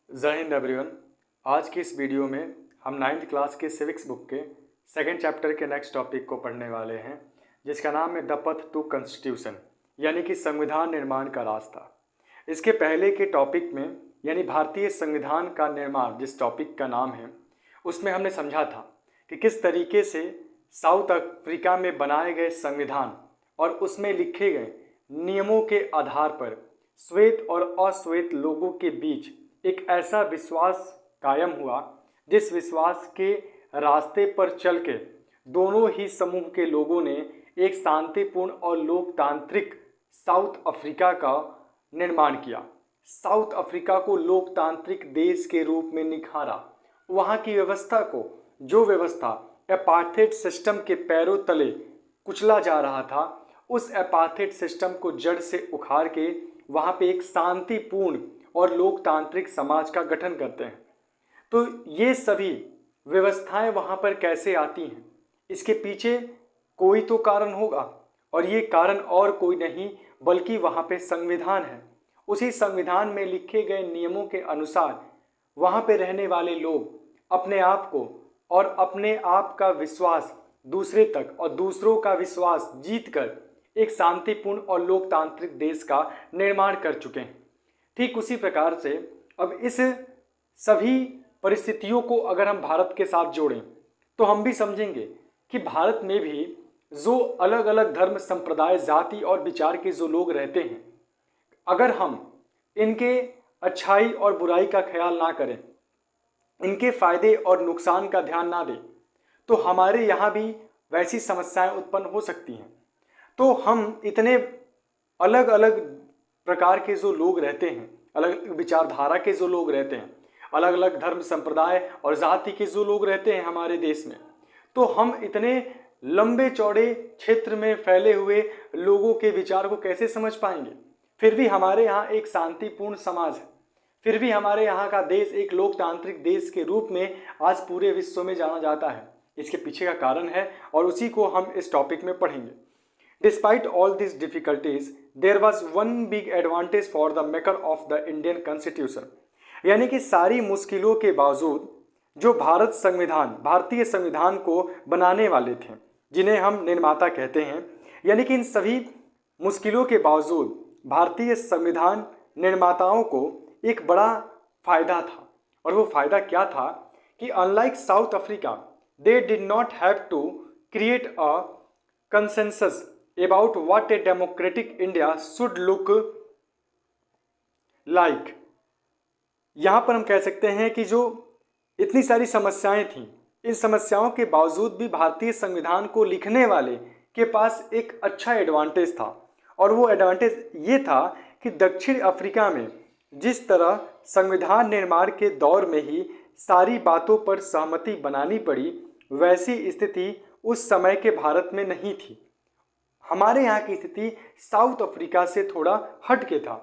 जय हिंद एवरीवन। आज की इस वीडियो में हम 9th क्लास के सिविक्स बुक के सेकेंड चैप्टर के नेक्स्ट टॉपिक को पढ़ने वाले हैं, जिसका नाम है द पथ टू कॉन्स्टिट्यूशन, यानी कि संविधान निर्माण का रास्ता। इसके पहले के टॉपिक में यानी भारतीय संविधान का निर्माण जिस टॉपिक का नाम है, उसमें हमने समझा था कि किस तरीके से साउथ अफ्रीका में बनाए गए संविधान और उसमें लिखे गए नियमों के आधार पर श्वेत और अश्वेत लोगों के बीच एक ऐसा विश्वास कायम हुआ जिस विश्वास के रास्ते पर चल के दोनों ही समूह के लोगों ने एक शांतिपूर्ण और लोकतांत्रिक साउथ अफ्रीका का निर्माण किया। साउथ अफ्रीका को लोकतांत्रिक देश के रूप में निखारा। वहाँ की व्यवस्था को, जो व्यवस्था एपार्थेड सिस्टम के पैरों तले कुचला जा रहा था, उस एपार्थेड सिस्टम को जड़ से उखाड़ के वहाँ पे एक शांतिपूर्ण और लोकतांत्रिक समाज का गठन करते हैं। तो ये सभी व्यवस्थाएं वहाँ पर कैसे आती हैं, इसके पीछे कोई तो कारण होगा, और ये कारण और कोई नहीं बल्कि वहाँ पे संविधान है। उसी संविधान में लिखे गए नियमों के अनुसार वहाँ पे रहने वाले लोग अपने आप को और अपने आप का विश्वास दूसरे तक और दूसरों का विश्वास जीतकर एक शांतिपूर्ण और लोकतांत्रिक देश का निर्माण कर चुके हैं। ठीक उसी प्रकार से अब इस सभी परिस्थितियों को अगर हम भारत के साथ जोड़ें तो हम भी समझेंगे कि भारत में भी जो अलग अलग धर्म, संप्रदाय, जाति और विचार के जो लोग रहते हैं, अगर हम इनके अच्छाई और बुराई का ख्याल ना करें, इनके फायदे और नुकसान का ध्यान ना दें, तो हमारे यहाँ भी वैसी समस्याएं उत्पन्न हो सकती हैं। तो हम इतने अलग अलग प्रकार के जो लोग रहते हैं, अलग अलग विचारधारा के जो लोग रहते हैं, अलग अलग धर्म, संप्रदाय और जाति के जो लोग रहते हैं हमारे देश में, तो हम इतने लंबे चौड़े क्षेत्र में फैले हुए लोगों के विचार को कैसे समझ पाएंगे। फिर भी हमारे यहाँ एक शांतिपूर्ण समाज है, फिर भी हमारे यहाँ का देश एक लोकतांत्रिक देश के रूप में आज पूरे विश्व में जाना जाता है। इसके पीछे का कारण है और उसी को हम इस टॉपिक में पढ़ेंगे। Despite all these difficulties, there was one big advantage for the maker of the Indian Constitution। यानी कि सारी मुश्किलों के बावजूद जो भारतीय संविधान को बनाने वाले थे, जिन्हें हम निर्माता कहते हैं, यानी कि इन सभी मुश्किलों के बावजूद भारतीय संविधान निर्माताओं को एक बड़ा फायदा था। और वो फायदा क्या था कि unlike south Africa, they did not have to create a consensus about what a democratic India should look like। यहाँ पर हम कह सकते हैं कि जो इतनी सारी समस्याएं थीं, इन समस्याओं के बावजूद भी भारतीय संविधान को लिखने वाले के पास एक अच्छा एडवांटेज था। और वो एडवांटेज ये था कि दक्षिण अफ्रीका में जिस तरह संविधान निर्माण के दौर में ही सारी बातों पर सहमति बनानी पड़ी, वैसी स्थिति उस समय के भारत में नहीं थी। हमारे यहाँ की स्थिति साउथ अफ्रीका से थोड़ा हट के था।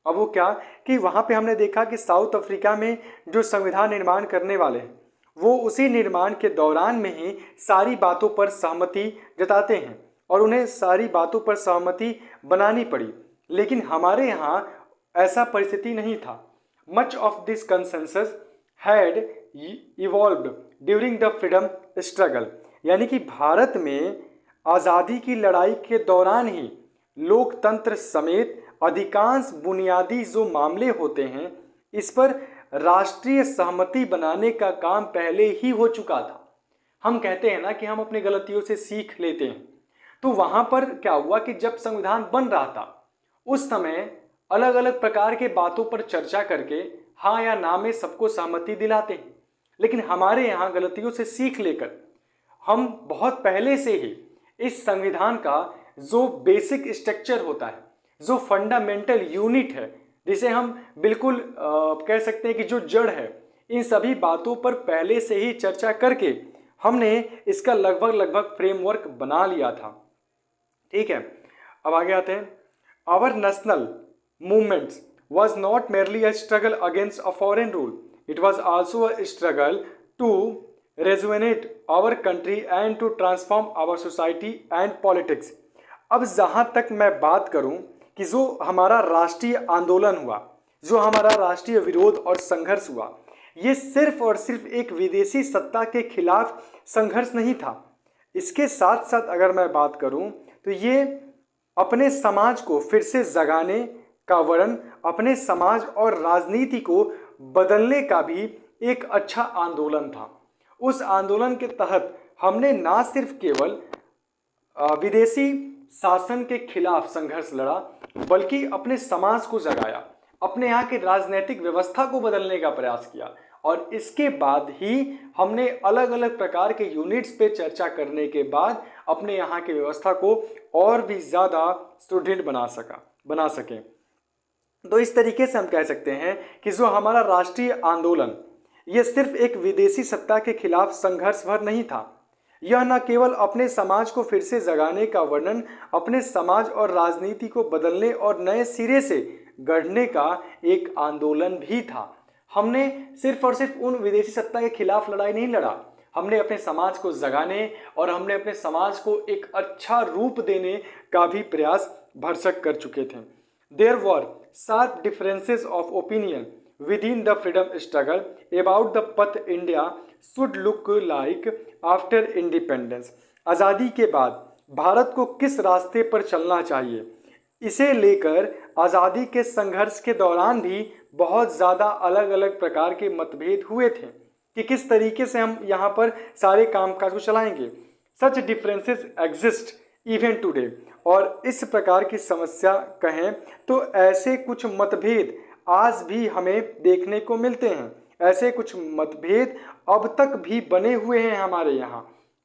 अब वो क्या कि वहाँ पे हमने देखा कि साउथ अफ्रीका में जो संविधान निर्माण करने वाले हैं, वो उसी निर्माण के दौरान में ही सारी बातों पर सहमति जताते हैं और उन्हें सारी बातों पर सहमति बनानी पड़ी। लेकिन हमारे यहाँ ऐसा परिस्थिति नहीं था। Much of this consensus had evolved during the freedom struggle. यानी कि भारत में आज़ादी की लड़ाई के दौरान ही लोकतंत्र समेत अधिकांश बुनियादी जो मामले होते हैं, इस पर राष्ट्रीय सहमति बनाने का काम पहले ही हो चुका था। हम कहते हैं ना कि हम अपनी गलतियों से सीख लेते हैं। तो वहाँ पर क्या हुआ कि जब संविधान बन रहा था, उस समय अलग अलग प्रकार के बातों पर चर्चा करके हाँ या ना में सबको सहमति दिलाते हैं। लेकिन हमारे यहाँ गलतियों से सीख लेकर हम बहुत पहले से ही इस संविधान का जो बेसिक स्ट्रक्चर होता है, जो फंडामेंटल यूनिट है, जिसे हम बिल्कुल कह सकते हैं कि जो जड़ है, इन सभी बातों पर पहले से ही चर्चा करके हमने इसका लगभग फ्रेमवर्क बना लिया था। ठीक है, अब आगे आते हैं। Our national movements was not merely a struggle against a foreign rule, it was also a struggle to rejuvenate our country and to transform our society and politics। अब जहाँ तक मैं बात करूँ कि जो हमारा राष्ट्रीय आंदोलन हुआ, जो हमारा राष्ट्रीय विरोध और संघर्ष हुआ, ये सिर्फ और सिर्फ एक विदेशी सत्ता के खिलाफ संघर्ष नहीं था। इसके साथ साथ अगर मैं बात करूं तो ये अपने समाज को फिर से जगाने का वरन अपने समाज और राजनीति को बदलने का भी एक अच्छा आंदोलन था। उस आंदोलन के तहत हमने ना सिर्फ केवल विदेशी शासन के खिलाफ संघर्ष लड़ा, बल्कि अपने समाज को जगाया, अपने यहाँ की राजनीतिक व्यवस्था को बदलने का प्रयास किया और इसके बाद ही हमने अलग अलग प्रकार के यूनिट्स पे चर्चा करने के बाद अपने यहाँ की व्यवस्था को और भी ज़्यादा सुदृढ़ बना सकें। तो इस तरीके से हम कह सकते हैं कि जो हमारा राष्ट्रीय आंदोलन ये सिर्फ एक विदेशी सत्ता के खिलाफ संघर्ष भर नहीं था, यह न केवल अपने समाज को फिर से जगाने का वर्णन अपने समाज और राजनीति को बदलने और नए सिरे से गढ़ने का एक आंदोलन भी था। हमने सिर्फ और सिर्फ उन विदेशी सत्ता के खिलाफ लड़ाई नहीं लड़ा, हमने अपने समाज को जगाने और हमने अपने समाज को एक अच्छा रूप देने का भी प्रयास भरसक कर चुके थे। There were sharp differences of opinion within the freedom struggle about the path India should look like after independence। आज़ादी के बाद भारत को किस रास्ते पर चलना चाहिए, इसे लेकर आज़ादी के संघर्ष के दौरान भी बहुत ज़्यादा अलग अलग प्रकार के मतभेद हुए थे कि किस तरीके से हम यहाँ पर सारे कामकाज को चलाएंगे। सच डिफरेंसेस एग्जिस्ट इवन टुडे। और इस प्रकार की समस्या कहें तो ऐसे कुछ मतभेद आज भी हमें देखने को मिलते हैं, ऐसे कुछ मतभेद अब तक भी बने हुए हैं हमारे यहाँ,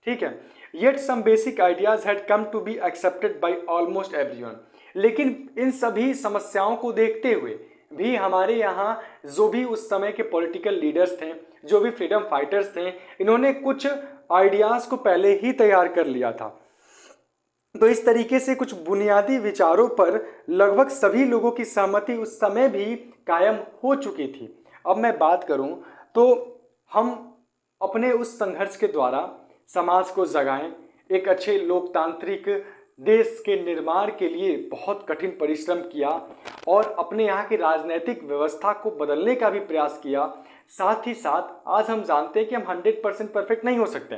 ठीक है। Yet some basic ideas had come to be accepted by almost everyone. लेकिन इन सभी समस्याओं को देखते हुए भी हमारे यहाँ जो भी उस समय के पॉलिटिकल लीडर्स थे, जो भी फ्रीडम फाइटर्स थे, इन्होंने कुछ आइडियाज़ को पहले ही तैयार कर लिया था। तो इस तरीके से कुछ बुनियादी विचारों पर लगभग सभी लोगों की सहमति उस समय भी कायम हो चुकी थी। अब मैं बात करूं तो हम अपने उस संघर्ष के द्वारा समाज को जगाएं, एक अच्छे लोकतांत्रिक देश के निर्माण के लिए बहुत कठिन परिश्रम किया और अपने यहाँ की राजनीतिक व्यवस्था को बदलने का भी प्रयास किया। साथ ही साथ आज हम जानते हैं कि हम 100% परफेक्ट नहीं हो सकते,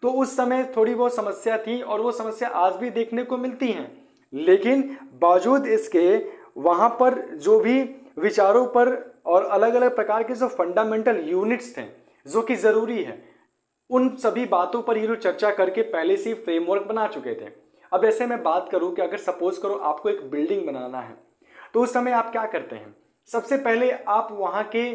तो उस समय थोड़ी बहुत समस्या थी और वो समस्या आज भी देखने को मिलती हैं। लेकिन बावजूद इसके वहाँ पर जो भी विचारों पर और अलग अलग प्रकार के जो फंडामेंटल यूनिट्स थे जो कि ज़रूरी है, उन सभी बातों पर ये लोग चर्चा करके पहले से ही फ्रेमवर्क बना चुके थे। अब ऐसे मैं बात करूँ कि अगर सपोज करो आपको एक बिल्डिंग बनाना है तो उस समय आप क्या करते हैं, सबसे पहले आप वहाँ के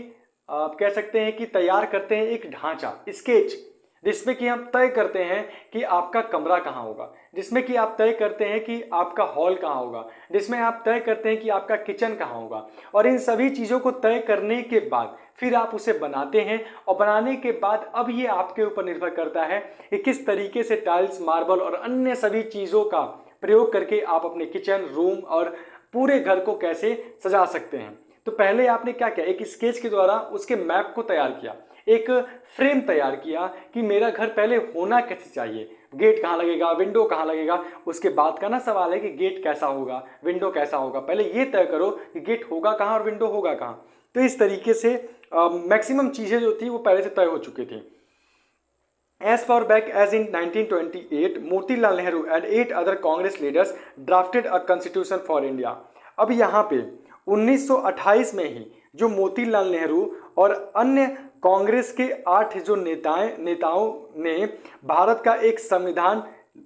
कह सकते हैं कि तैयार करते हैं एक ढांचा, स्केच, जिसमें कि हम तय करते हैं कि आपका कमरा कहाँ होगा, जिसमें कि आप तय करते हैं कि आपका हॉल कहाँ होगा, जिसमें आप तय करते हैं कि आपका किचन कहाँ होगा। और इन सभी चीज़ों को तय करने के बाद फिर आप उसे बनाते हैं और बनाने के बाद अब ये आपके ऊपर निर्भर करता है कि किस तरीके से टाइल्स, मार्बल और अन्य सभी चीज़ों का प्रयोग करके आप अपने किचन, रूम और पूरे घर को कैसे सजा सकते हैं। तो पहले आपने क्या किया, एक स्केच के द्वारा उसके मैप को तैयार किया, एक फ्रेम तैयार किया कि मेरा घर पहले होना कैसे चाहिए, गेट कहाँ लगेगा, विंडो कहाँ लगेगा। उसके बाद का ना सवाल है कि गेट कैसा होगा, विंडो कैसा होगा, पहले ये तय करो कि गेट होगा कहाँ और विंडो होगा कहाँ। तो इस तरीके से मैक्सिमम चीज़ें जो थी वो पहले से तय हो चुकी थी। As far back as in 1928, Motilal Nehru and 8 other Congress leaders drafted a constitution for India। अब यहाँ पे 1928 में ही जो मोतीलाल नेहरू और अन्य कांग्रेस के 8 जो नेताओं ने भारत का एक संविधान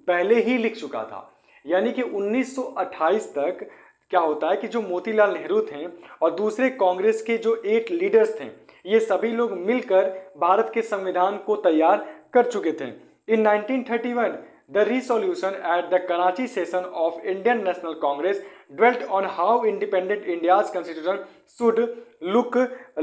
पहले ही लिख चुका था। यानी कि 1928 तक क्या होता है कि जो मोतीलाल नेहरू थे और दूसरे कांग्रेस के जो 8 लीडर्स थे, ये सभी लोग मिलकर भारत के संविधान को तैयार कर चुके थे। इन 1931 the resolution at the Karachi session of Indian national Congress dwelt on how independent India's constitution should look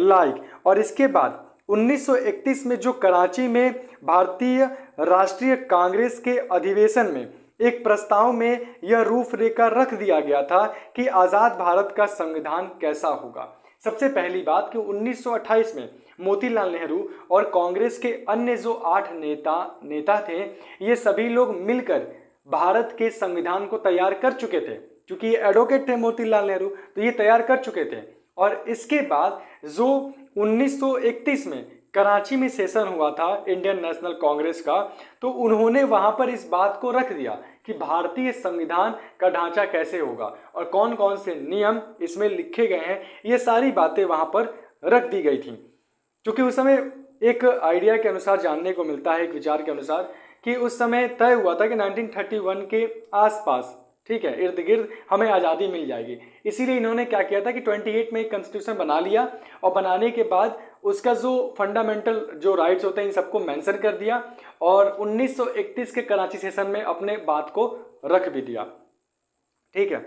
like। और इसके बाद 1931 में जो कराची में भारतीय राष्ट्रीय कांग्रेस के अधिवेशन में एक प्रस्ताव में यह रूपरेखा रख दिया गया था कि आज़ाद भारत का संविधान कैसा होगा। सबसे पहली बात कि 1928 में मोतीलाल नेहरू और कांग्रेस के अन्य जो 8 नेता थे, ये सभी लोग मिलकर भारत के संविधान को तैयार कर चुके थे। क्योंकि ये एडवोकेट थे मोतीलाल नेहरू, तो ये तैयार कर चुके थे और इसके बाद जो 1931 में कराची में सेशन हुआ था इंडियन नेशनल कांग्रेस का, तो उन्होंने वहां पर इस बात को रख दिया कि भारतीय संविधान का ढांचा कैसे होगा और कौन कौन से नियम इसमें लिखे गए हैं, ये सारी बातें वहां पर रख दी गई थी। क्योंकि उस समय एक आइडिया के अनुसार जानने को मिलता है, एक विचार के अनुसार, कि उस समय तय हुआ था कि 1931 के आसपास, ठीक है, इर्द गिर्द हमें आज़ादी मिल जाएगी। इसीलिए इन्होंने क्या किया था कि 28 में एक कॉन्स्टिट्यूशन बना लिया और बनाने के बाद उसका जो फंडामेंटल जो राइट्स होते हैं इन सबको मेंशन कर दिया और 1931 के कराची सेशन में अपने बात को रख भी दिया। ठीक है,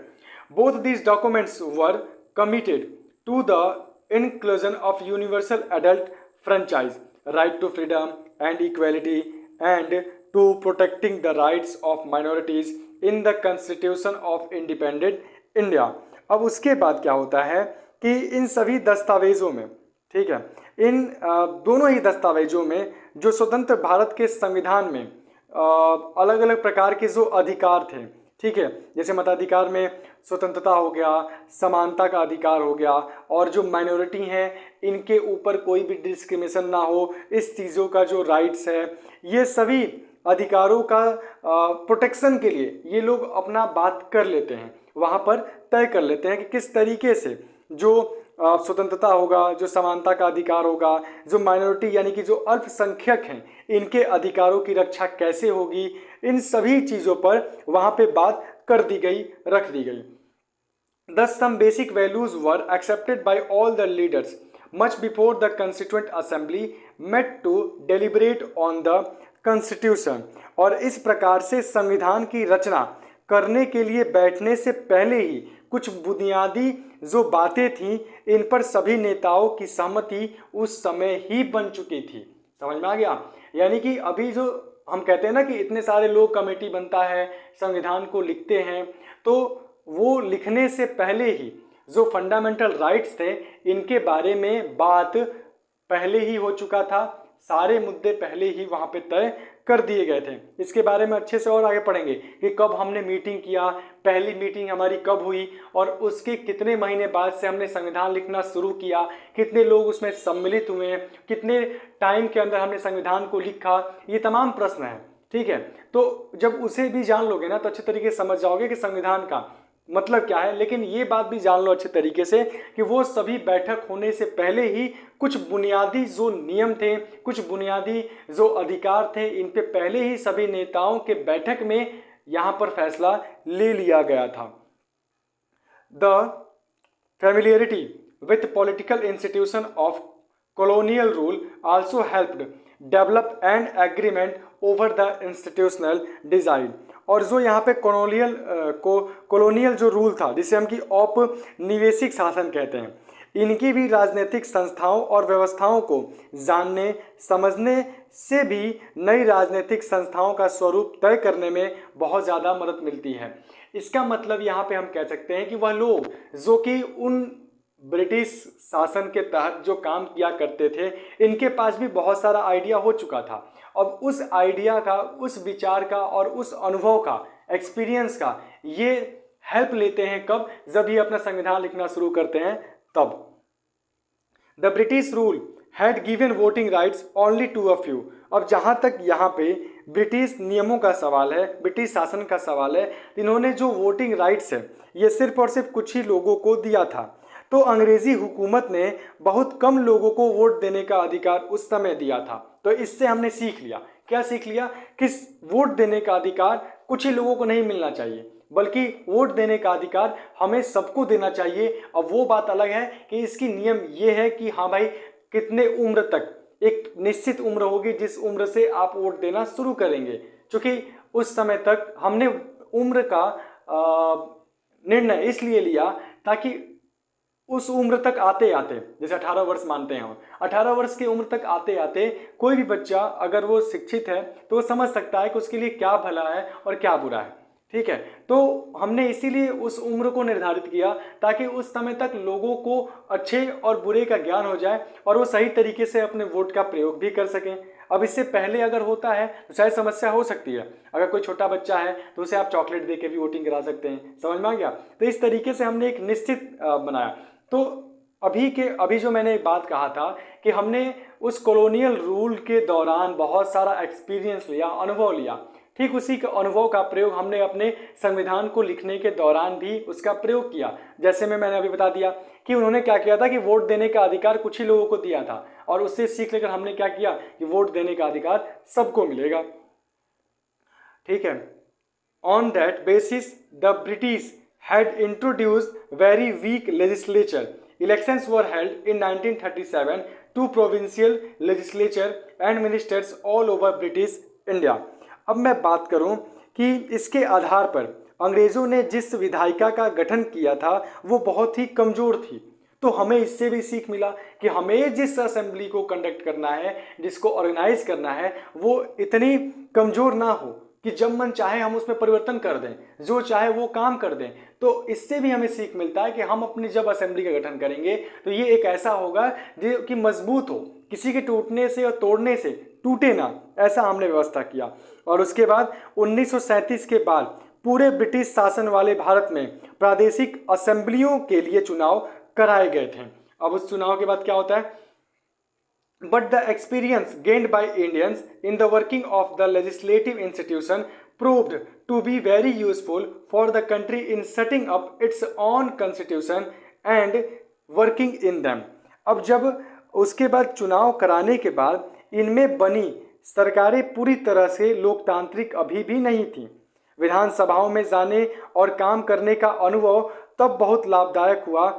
both these documents were committed to the inclusion of universal adult franchise, right to freedom and equality, and to protecting the rights of minorities in the Constitution of Independent India। अब उसके बाद क्या होता है कि इन सभी दस्तावेजों में, ठीक है, इन दोनों ही दस्तावेजों में जो स्वतंत्र भारत के संविधान में अलग अलग प्रकार के जो अधिकार थे, ठीक है, जैसे मताधिकार में स्वतंत्रता हो गया, समानता का अधिकार हो गया, और जो माइनॉरिटी हैं इनके ऊपर कोई भी डिस्क्रिमिनेशन ना हो, इस चीज़ों का जो राइट्स है, ये सभी अधिकारों का प्रोटेक्शन के लिए ये लोग अपना बात कर लेते हैं, वहाँ पर तय कर लेते हैं कि किस तरीके से जो स्वतंत्रता होगा, जो समानता का अधिकार होगा, जो माइनॉरिटी यानी कि जो अल्पसंख्यक हैं इनके अधिकारों की रक्षा कैसे होगी, इन सभी चीज़ों पर वहाँ पे बात कर दी गई, रख दी गई। Thus some basic values were accepted by all the leaders much before the Constituent Assembly met to deliberate on the Constitution। और इस प्रकार से संविधान की रचना करने के लिए बैठने से पहले ही कुछ बुनियादी जो बातें थीं इन पर सभी नेताओं की सहमति उस समय ही बन चुकी थी। समझ में आ गया? यानी कि अभी जो हम कहते हैं ना कि इतने सारे लोग कमेटी बनता है, संविधान को लिखते हैं, तो वो लिखने से पहले ही जो फंडामेंटल राइट्स थे इनके बारे में बात पहले ही हो चुका था, सारे मुद्दे पहले ही वहाँ पे तय कर दिए गए थे। इसके बारे में अच्छे से और आगे पढ़ेंगे कि कब हमने मीटिंग किया, पहली मीटिंग हमारी कब हुई और उसके कितने महीने बाद से हमने संविधान लिखना शुरू किया, कितने लोग उसमें सम्मिलित हुए, कितने टाइम के अंदर हमने संविधान को लिखा, ये तमाम प्रश्न हैं। ठीक है, तो जब उसे भी जान लोगे ना तो अच्छे तरीके से समझ जाओगे कि संविधान का मतलब क्या है। लेकिन ये बात भी जान लो अच्छे तरीके से कि वो सभी बैठक होने से पहले ही कुछ बुनियादी जो नियम थे, कुछ बुनियादी जो अधिकार थे, इन पे पहले ही सभी नेताओं के बैठक में यहाँ पर फैसला ले लिया गया था। The familiarity with political institution of colonial rule also helped develop an agreement over the institutional design। और जो यहाँ पे कॉलोनियल जो रूल था जिसे हम कि औपनिवेशिक शासन कहते हैं, इनकी भी राजनीतिक संस्थाओं और व्यवस्थाओं को जानने समझने से भी नई राजनीतिक संस्थाओं का स्वरूप तय करने में बहुत ज़्यादा मदद मिलती है। इसका मतलब यहाँ पे हम कह सकते हैं कि वह लोग जो कि उन ब्रिटिश शासन के तहत जो काम किया करते थे, इनके पास भी बहुत सारा आइडिया हो चुका था। अब उस आइडिया का, उस विचार का और उस अनुभव का, एक्सपीरियंस का ये हेल्प लेते हैं कब? जब ये अपना संविधान लिखना शुरू करते हैं तब। The British rule had given voting rights only to a few. अब जहाँ तक यहाँ पे ब्रिटिश नियमों का सवाल है, ब्रिटिश शासन का सवाल है, इन्होंने जो वोटिंग राइट्स है ये सिर्फ और सिर्फ कुछ ही लोगों को दिया था। तो अंग्रेजी हुकूमत ने बहुत कम लोगों को वोट देने का अधिकार उस समय दिया था। तो इससे हमने सीख लिया, क्या सीख लिया? कि वोट देने का अधिकार कुछ ही लोगों को नहीं मिलना चाहिए, बल्कि वोट देने का अधिकार हमें सबको देना चाहिए। अब वो बात अलग है कि इसकी नियम ये है कि हाँ भाई, कितने उम्र तक, एक निश्चित उम्र होगी जिस उम्र से आप वोट देना शुरू करेंगे। क्योंकि उस समय तक हमने उम्र का निर्णय इसलिए लिया ताकि उस उम्र तक आते आते, जैसे 18 वर्ष मानते हैं हम, 18 वर्ष की उम्र तक आते आते कोई भी बच्चा अगर वो शिक्षित है तो वो समझ सकता है कि उसके लिए क्या भला है और क्या बुरा है। ठीक है, तो हमने इसीलिए उस उम्र को निर्धारित किया ताकि उस समय तक लोगों को अच्छे और बुरे का ज्ञान हो जाए और वो सही तरीके से अपने वोट का प्रयोग भी कर सकें। अब इससे पहले अगर होता है तो शायद समस्या हो सकती है। अगर कोई छोटा बच्चा है तो उसे आप चॉकलेट दे के भी वोटिंग करा सकते हैं। समझ में आ गया? तो इस तरीके से हमने एक निश्चित बनाया। तो अभी जो मैंने एक बात कहा था कि हमने उस कॉलोनियल रूल के दौरान बहुत सारा एक्सपीरियंस लिया, अनुभव लिया, ठीक उसी के अनुभव का प्रयोग हमने अपने संविधान को लिखने के दौरान भी उसका प्रयोग किया। जैसे मैंने अभी बता दिया कि उन्होंने क्या किया था कि वोट देने का अधिकार कुछ ही लोगों को दिया था, और उससे सीख लेकर हमने क्या किया कि वोट देने का अधिकार सबको मिलेगा। ठीक है। On that basis the British had introduced very weak legislature. Elections were held in 1937 to provincial legislature and ministers all over British India. अब मैं बात करूं कि इसके आधार पर अंग्रेज़ों ने जिस विधायिका का गठन किया था वो बहुत ही कमज़ोर थी। तो हमें इससे भी सीख मिला कि हमें जिस असेंबली को कंडक्ट करना है, जिसको ऑर्गेनाइज करना है, वो इतनी कमज़ोर ना हो कि जब मन चाहे हम उसमें परिवर्तन कर दें, जो चाहे वो काम कर दें। तो इससे भी हमें सीख मिलता है कि हम अपनी जब असेंबली का गठन करेंगे तो ये एक ऐसा होगा जो कि मजबूत हो, किसी के टूटने से और तोड़ने से टूटे ना, ऐसा हमने व्यवस्था किया। और उसके बाद 1937 के बाद पूरे ब्रिटिश शासन वाले भारत में प्रादेशिक असेंबलियों के लिए चुनाव कराए गए थे। अब उस चुनाव के बाद क्या होता है? But the experience gained by Indians in the working of the legislative institution proved to be very useful for the country in setting up its own constitution and working in them. अब जब उसके बाद चुनाव कराने के बाद इनमें बनी सरकारें पूरी तरह से लोकतांत्रिक अभी भी नहीं थी। विधानसभाओं में जाने और काम करने का अनुभव तब बहुत लाभदायक हुआ,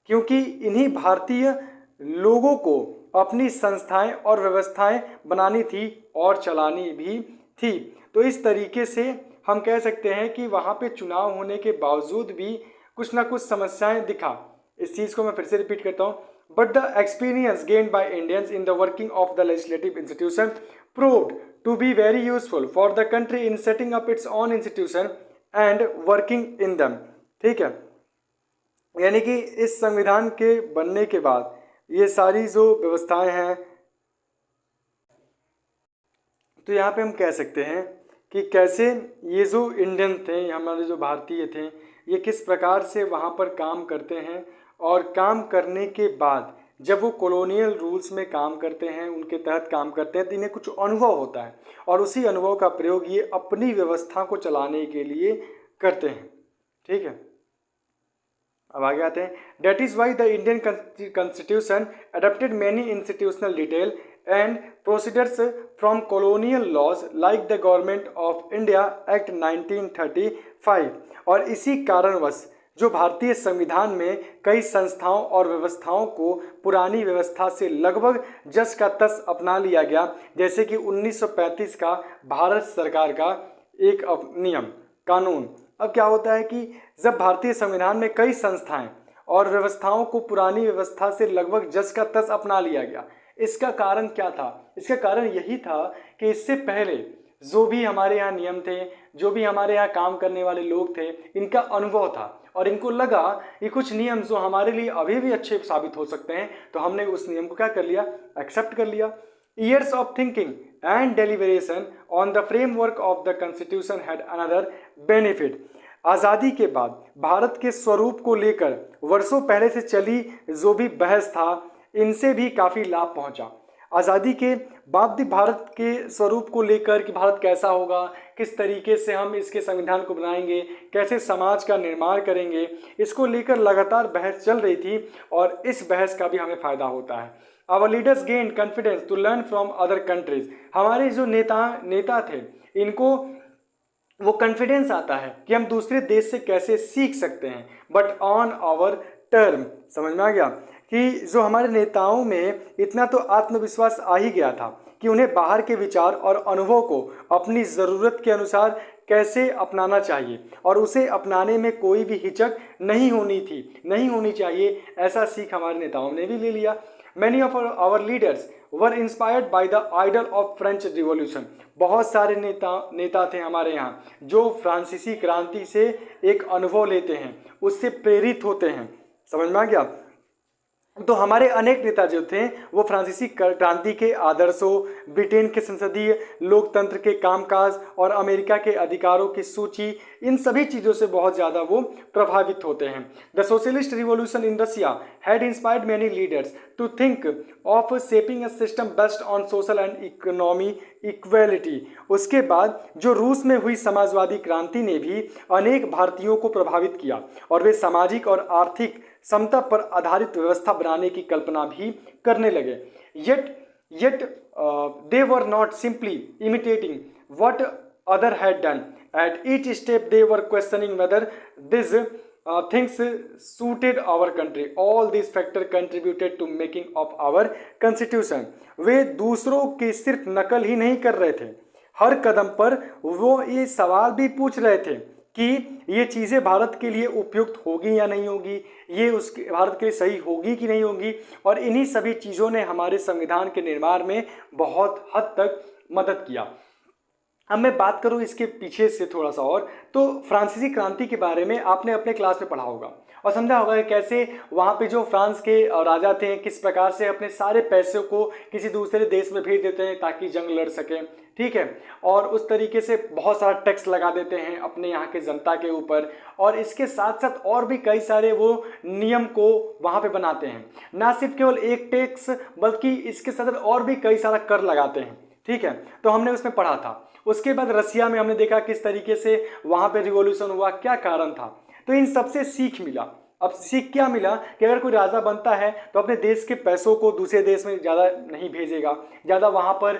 क्योंकि इन्हीं भारतीय लोगों को अपनी संस्थाएं और व्यवस्थाएं बनानी थी और चलानी भी थी। तो इस तरीके से हम कह सकते हैं कि वहाँ पे चुनाव होने के बावजूद भी कुछ ना कुछ समस्याएं दिखा। इस चीज़ को मैं फिर से रिपीट करता हूँ। But the experience gained by Indians in the working of the legislative institution proved to be very useful for the country in setting up its own institution and working in them. ठीक है, यानी कि इस संविधान के बनने के बाद ये सारी जो व्यवस्थाएं हैं, तो यहाँ पे हम कह सकते हैं कि कैसे ये जो इंडियन थे, हमारे जो भारतीय थे, ये किस प्रकार से वहाँ पर काम करते हैं, और काम करने के बाद जब वो कॉलोनियल रूल्स में काम करते हैं, उनके तहत काम करते हैं, तो इन्हें कुछ अनुभव होता है और उसी अनुभव का प्रयोग ये अपनी व्यवस्था को चलाने के लिए करते हैं। ठीक है, अब आगे आते हैं। That is why the Indian constitution adopted many institutional detail and procedures from colonial laws like the Government of India Act 1935। और इसी कारणवश जो भारतीय संविधान में कई संस्थाओं और व्यवस्थाओं को पुरानी व्यवस्था से लगभग जस का तस अपना लिया गया, जैसे कि 1935 का भारत सरकार का एक नियम कानून। अब क्या होता है कि जब भारतीय संविधान में कई संस्थाएं और व्यवस्थाओं को पुरानी व्यवस्था से लगभग जस का तस अपना लिया गया, इसका कारण क्या था? इसका कारण यही था कि इससे पहले जो भी हमारे यहाँ नियम थे, जो भी हमारे यहाँ काम करने वाले लोग थे, इनका अनुभव था और इनको लगा कि कुछ नियम जो हमारे लिए अभी भी अच्छे साबित हो सकते हैं, तो हमने उस नियम को क्या कर लिया? एक्सेप्ट कर लिया। Years of thinking and deliberation on the framework of the Constitution had another benefit. आज़ादी के बाद भारत के स्वरूप को लेकर वर्षों पहले से चली जो भी बहस था, इनसे भी काफ़ी लाभ पहुंचा। आज़ादी के बाद भी भारत के स्वरूप को लेकर कि भारत कैसा होगा, किस तरीके से हम इसके संविधान को बनाएंगे, कैसे समाज का निर्माण करेंगे, इसको लेकर लगातार बहस चल रही थी और इस बहस का भी हमें फ़ायदा होता है। Our leaders gained confidence to learn from other countries. हमारे जो नेता थे, इनको वो कॉन्फिडेंस आता है कि हम दूसरे देश से कैसे सीख सकते हैं, बट ऑन आवर टर्म। समझ में आ गया कि जो हमारे नेताओं में इतना तो आत्मविश्वास आ ही गया था कि उन्हें बाहर के विचार और अनुभव को अपनी ज़रूरत के अनुसार कैसे अपनाना चाहिए और उसे अपनाने में कोई भी हिचक नहीं होनी चाहिए। ऐसा सीख हमारे नेताओं ने भी ले लिया। Many of our leaders were inspired by the idol of French Revolution. बहुत सारे नेता थे हमारे यहाँ जो फ्रांसीसी क्रांति से एक अनुभव लेते हैं, उससे प्रेरित होते हैं। समझ में आ गया? तो हमारे अनेक नेता जो थे वो फ्रांसीसी क्रांति के आदर्शों, ब्रिटेन के संसदीय लोकतंत्र के कामकाज और अमेरिका के अधिकारों की सूची, इन सभी चीज़ों से बहुत ज़्यादा वो प्रभावित होते हैं। The socialist revolution in Russia had inspired many leaders to think of shaping a system based on social and economy equality. उसके बाद जो रूस में हुई समाजवादी क्रांति ने भी अनेक भारतीयों को प्रभावित किया और वे सामाजिक और आर्थिक समता पर आधारित व्यवस्था बनाने की कल्पना भी करने लगे। Yet they were not simply imitating what other had done. At each step they were questioning whether these things suited our country. All these factors contributed to making of our constitution. वे दूसरों की सिर्फ नकल ही नहीं कर रहे थे, हर कदम पर वो ये सवाल भी पूछ रहे थे कि ये चीज़ें भारत के लिए उपयुक्त होगी या नहीं होगी, ये उसके भारत के लिए सही होगी कि नहीं होगी। और इन्हीं सभी चीज़ों ने हमारे संविधान के निर्माण में बहुत हद तक मदद किया। अब मैं बात करूँ इसके पीछे से थोड़ा सा और, तो फ्रांसीसी क्रांति के बारे में आपने अपने क्लास में पढ़ा होगा और समझा होगा कि कैसे वहाँ पे जो फ्रांस के राजा थे किस प्रकार से अपने सारे पैसों को किसी दूसरे देश में भेज देते हैं ताकि जंग लड़ सकें, ठीक है, और उस तरीके से बहुत सारा टैक्स लगा देते हैं अपने यहाँ के जनता के ऊपर, और इसके साथ साथ और भी कई सारे वो नियम को वहाँ पे बनाते हैं। ना सिर्फ केवल एक टैक्स बल्कि इसके साथ और भी कई सारा कर लगाते हैं, ठीक है, तो हमने उसमें पढ़ा था। उसके बाद रसिया में हमने देखा किस तरीके से वहाँ पे रिवॉल्यूशन हुआ, क्या कारण था। तो इन सबसे सीख मिला। अब सीख क्या मिला कि अगर कोई राजा बनता है तो अपने देश के पैसों को दूसरे देश में ज़्यादा नहीं भेजेगा, ज़्यादा वहाँ पर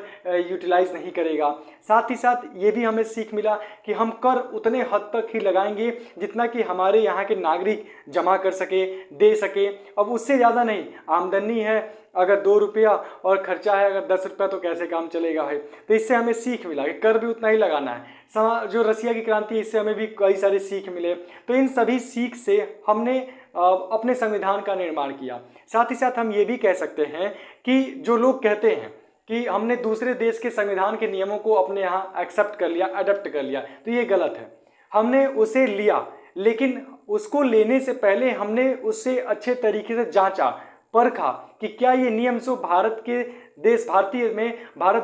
यूटिलाइज नहीं करेगा। साथ ही साथ ये भी हमें सीख मिला कि हम कर उतने हद तक ही लगाएंगे जितना कि हमारे यहाँ के नागरिक जमा कर सके, दे सके। अब उससे ज़्यादा नहीं, आमदनी है अगर 2 रुपया और खर्चा है अगर 10 रुपया तो कैसे काम चलेगा भाई। तो इससे हमें सीख मिला कि कर भी उतना ही लगाना है। जो रसिया की क्रांति, इससे हमें भी कई सारे सीख मिले। तो इन सभी सीख से हमने अपने संविधान का निर्माण किया। साथ ही साथ हम ये भी कह सकते हैं कि जो लोग कहते हैं कि हमने दूसरे देश के संविधान के नियमों को अपने यहाँ एक्सेप्ट कर लिया, अडॉप्ट कर लिया, तो ये गलत है। हमने उसे लिया, लेकिन उसको लेने से पहले हमने उससे अच्छे तरीके से जांचा, परखा कि क्या ये नियम जो भारत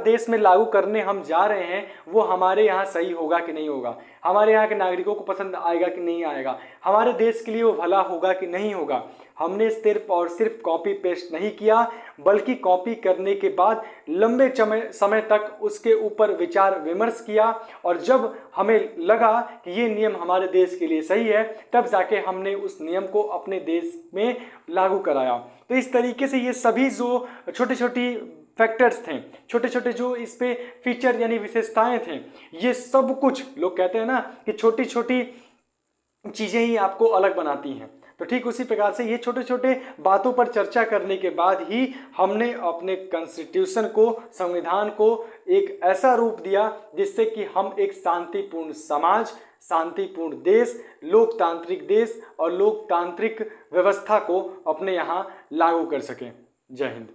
देश में लागू करने हम जा रहे हैं वो हमारे यहाँ सही होगा कि नहीं होगा, हमारे यहाँ के नागरिकों को पसंद आएगा कि नहीं आएगा, हमारे देश के लिए वो भला होगा कि नहीं होगा। हमने सिर्फ और सिर्फ कॉपी पेस्ट नहीं किया, बल्कि कॉपी करने के बाद लंबे समय तक उसके ऊपर विचार विमर्श किया, और जब हमें लगा कि ये नियम हमारे देश के लिए सही है तब जाके हमने उस नियम को अपने देश में लागू कराया। तो इस तरीके से ये सभी जो छोटी छोटी फैक्टर्स थे, छोटे छोटे जो इस पे फीचर यानी विशेषताएं थे, ये सब कुछ लोग कहते हैं ना कि छोटी छोटी चीज़ें ही आपको अलग बनाती हैं। तो ठीक उसी प्रकार से ये छोटे छोटे बातों पर चर्चा करने के बाद ही हमने अपने कॉन्स्टिट्यूशन को, संविधान को एक ऐसा रूप दिया जिससे कि हम एक शांतिपूर्ण समाज, शांतिपूर्ण देश, लोकतांत्रिक देश और लोकतांत्रिक व्यवस्था को अपने यहाँ लागू कर सकें। जय हिंद।